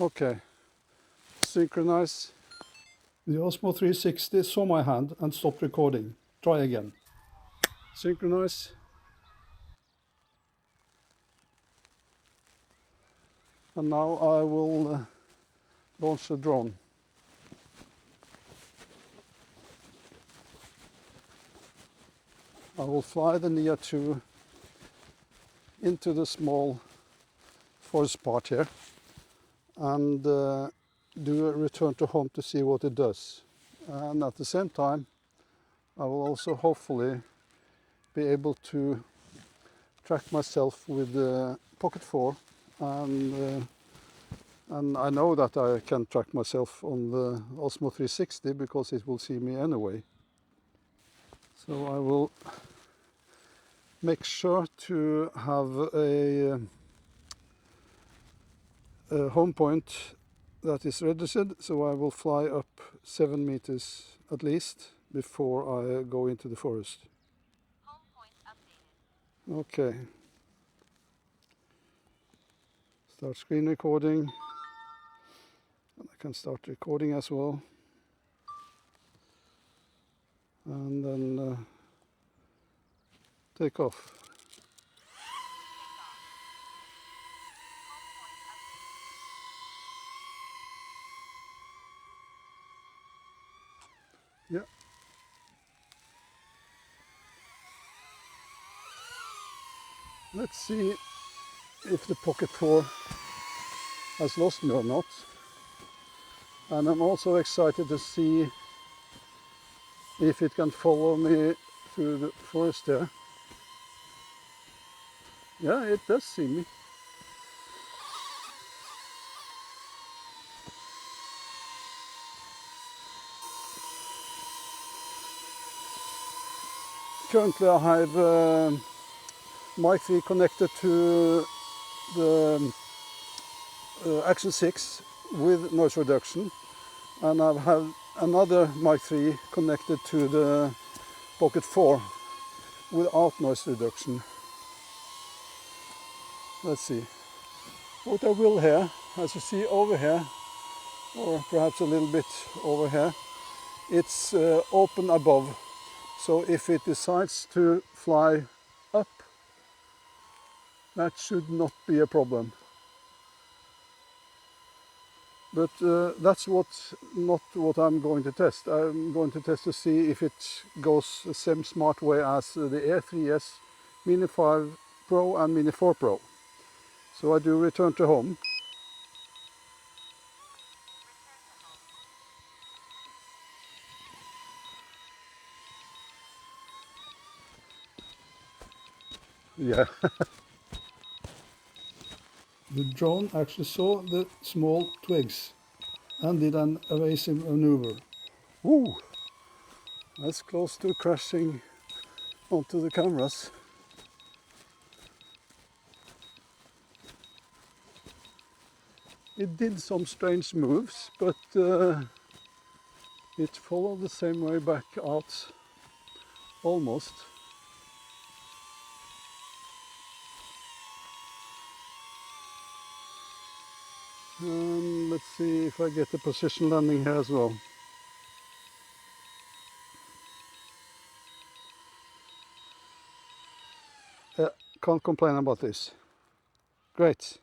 Okay, synchronize. The Osmo 360 saw my hand and stopped recording. Try again. Synchronize. And now I will launch the drone. I will fly the Nia 2 into the small forest part here and do a return to home to see what it does. And at the same time, I will also hopefully be able to track myself with the Pocket 4, and I know that I can track myself on the Osmo 360 because it will see me anyway. So I will make sure to have a home point that is registered, so I will fly up 7 meters at least before I go into the forest. Home point updated. Okay. Start screen recording. And I can start recording as well. And then take off. Yeah. Let's see if the Pocket 4 has lost me or not. And I'm also excited to see if it can follow me through the forest there. Yeah, it does see me. Currently I have mic 3 connected to the Action 6 with noise reduction, and I have another mic 3 connected to the Pocket 4 without noise reduction. Let's see. What I will hear, as you see over here, or perhaps a little bit over here, it's open above. So if it decides to fly up, that should not be a problem. But that's not what I'm going to test. I'm going to test to see if it goes the same smart way as the Air 3S, Mini 5 Pro and Mini 4 Pro. So I do return to home. Yeah. The drone actually saw the small twigs and did an evasive maneuver. Woo! That's close to crashing onto the cameras. It did some strange moves, but it followed the same way back out, almost. And let's see if I get the position landing here as well. Yeah, can't complain about this. Great.